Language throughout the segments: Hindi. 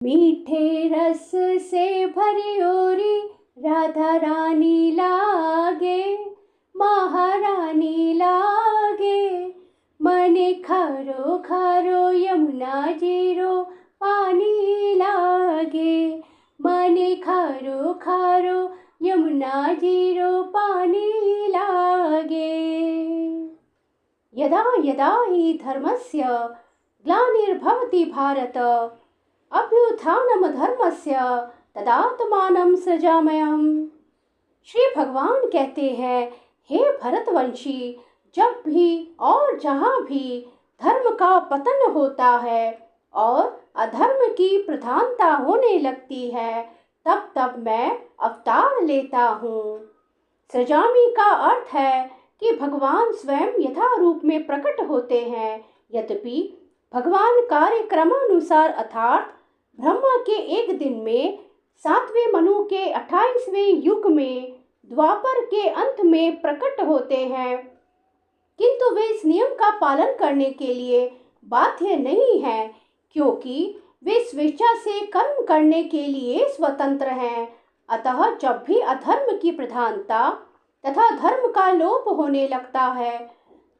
मीठे रस से भरी ओरी राधा रानी लागे, महारानी लागे। मने खारो खारो यमुना जीरो पानी लागे, मने खारो खारो यमुना जीरो पानी लागे। यदा यदा हि धर्मस्य ग्लानिर्भवति भारत, अभ्युत्थानं धर्मस्य तदात्मानं सृजाम्यहम्। श्री भगवान कहते हैं, हे भरतवंशी, जब भी और जहाँ भी धर्म का पतन होता है और अधर्म की प्रधानता होने लगती है, तब तब मैं अवतार लेता हूँ। सृजामि का अर्थ है कि भगवान स्वयं यथारूप में प्रकट होते हैं। यद्यपि भगवान कार्यक्रमानुसार अर्थात ब्रह्मा के एक दिन में, 7वें मनु के 28वें युग में, द्वापर के अंत में प्रकट होते हैं, किंतु वे इस नियम का पालन करने के लिए बाध्य नहीं हैं, क्योंकि वे स्वेच्छा से कर्म करने के लिए स्वतंत्र हैं। अतः जब भी अधर्म की प्रधानता तथा धर्म का लोप होने लगता है,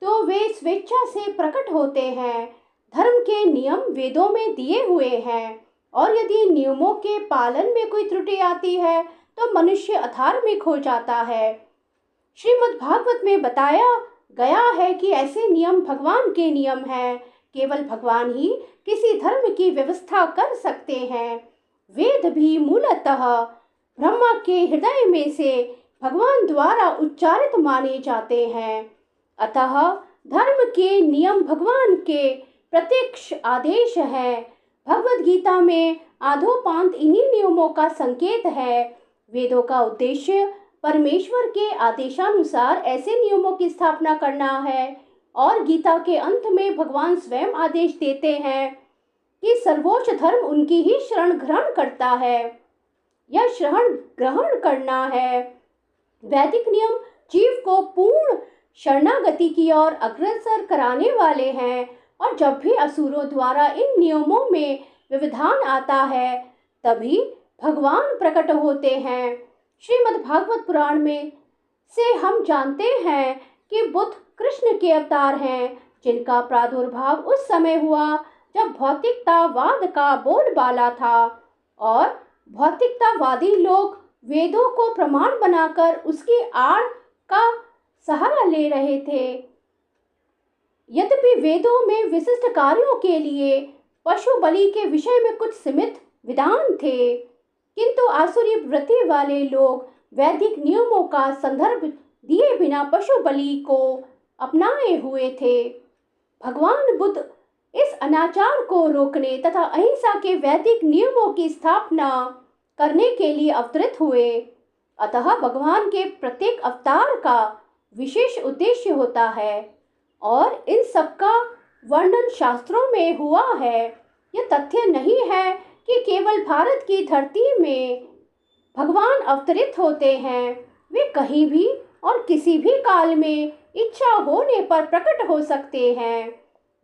तो वे स्वेच्छा से प्रकट होते हैं। धर्म के नियम वेदों में दिए हुए हैं, और यदि नियमों के पालन में कोई त्रुटि आती है तो मनुष्य अधार्मिक हो जाता है। श्रीमद् भागवत में बताया गया है कि ऐसे नियम भगवान के नियम हैं। केवल भगवान ही किसी धर्म की व्यवस्था कर सकते हैं। वेद भी मूलतः ब्रह्मा के हृदय में से भगवान द्वारा उच्चारित माने जाते हैं। अतः धर्म के नियम भगवान के प्रत्यक्ष आदेश है। भगवद गीता में आधोपांत इन्हीं नियमों का संकेत है। वेदों का उद्देश्य परमेश्वर के आदेशानुसार ऐसे नियमों की स्थापना करना है, और गीता के अंत में भगवान स्वयं आदेश देते हैं कि सर्वोच्च धर्म उनकी ही शरण ग्रहण करता है। यह शरण ग्रहण करना है। वैदिक नियम जीव को पूर्ण शरणागति की ओर अग्रसर कराने वाले हैं, और जब भी असुरों द्वारा इन नियमों में व्यवधान आता है, तभी भगवान प्रकट होते हैं। श्रीमद् भागवत पुराण में से हम जानते हैं कि बुद्ध कृष्ण के अवतार हैं, जिनका प्रादुर्भाव उस समय हुआ जब भौतिकतावाद का बोलबाला था, और भौतिकतावादी लोग वेदों को प्रमाण बनाकर उसकी आड़ का सहारा ले रहे थे। यद्यपि वेदों में विशिष्ट कार्यों के लिए पशु बलि के विषय में कुछ सीमित विधान थे, किंतु आसुरी वृत्ति वाले लोग वैदिक नियमों का संदर्भ दिए बिना पशु बलि को अपनाए हुए थे। भगवान बुद्ध इस अनाचार को रोकने तथा अहिंसा के वैदिक नियमों की स्थापना करने के लिए अवतरित हुए। अतः भगवान के प्रत्येक अवतार का विशेष उद्देश्य होता है, और इन सब का वर्णन शास्त्रों में हुआ है। यह तथ्य नहीं है कि केवल भारत की धरती में भगवान अवतरित होते हैं। वे कहीं भी और किसी भी काल में इच्छा होने पर प्रकट हो सकते हैं।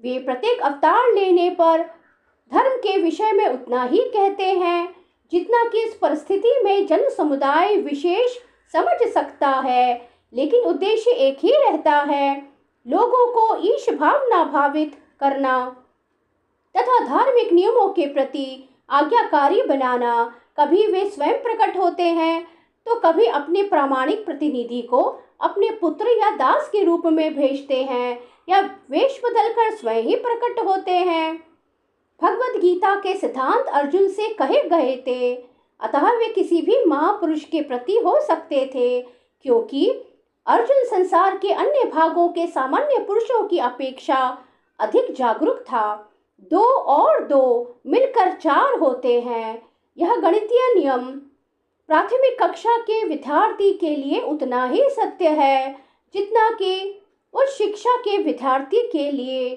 वे प्रत्येक अवतार लेने पर धर्म के विषय में उतना ही कहते हैं जितना कि इस परिस्थिति में जन समुदाय विशेष समझ सकता है, लेकिन उद्देश्य एक ही रहता है, लोगों को ईश भावना भावित करना तथा धार्मिक नियमों के प्रति आज्ञाकारी बनाना। कभी वे स्वयं प्रकट होते हैं, तो कभी अपने प्रामाणिक प्रतिनिधि को अपने पुत्र या दास के रूप में भेजते हैं, या वेश बदलकर स्वयं ही प्रकट होते हैं। भगवद गीता के सिद्धांत अर्जुन से कहे गए थे, अतः वे किसी भी महापुरुष के प्रति हो सकते थे, क्योंकि अर्जुन संसार के अन्य भागों के सामान्य पुरुषों की अपेक्षा अधिक जागरूक था। 2 और 2 मिलकर 4 होते हैं। यह गणितीय नियम प्राथमिक कक्षा के विद्यार्थी के लिए उतना ही सत्य है जितना कि उच्च शिक्षा के विद्यार्थी के लिए।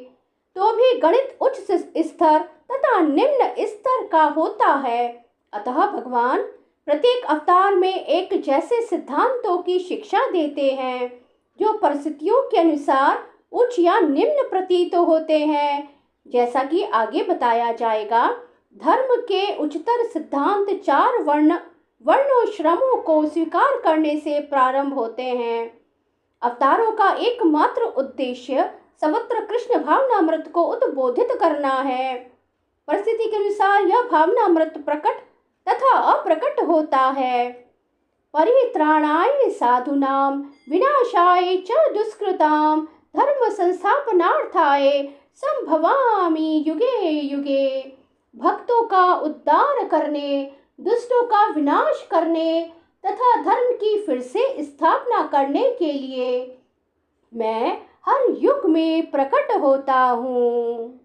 तो भी गणित उच्च स्तर तथा निम्न स्तर का होता है। अतः भगवान प्रत्येक अवतार में एक जैसे सिद्धांतों की शिक्षा देते हैं, जो परिस्थितियों के अनुसार उच्च या निम्न प्रतीत होते हैं। जैसा कि आगे बताया जाएगा, धर्म के उच्चतर सिद्धांत चार वर्णोश्रमों को स्वीकार करने से प्रारंभ होते हैं। अवतारों का एकमात्र उद्देश्य सर्वत्र कृष्ण भावनामृत को उद्बोधित करना है। परिस्थिति के अनुसार यह भावनामृत प्रकट तथा अप्रकट होता है। परित्राणाय साधूनां विनाशाय च दुष्कृतां धर्म संस्थापनार्थाय संभवामि युगे युगे। भक्तों का उद्धार करने, दुष्टों का विनाश करने तथा धर्म की फिर से स्थापना करने के लिए मैं हर युग में प्रकट होता हूँ।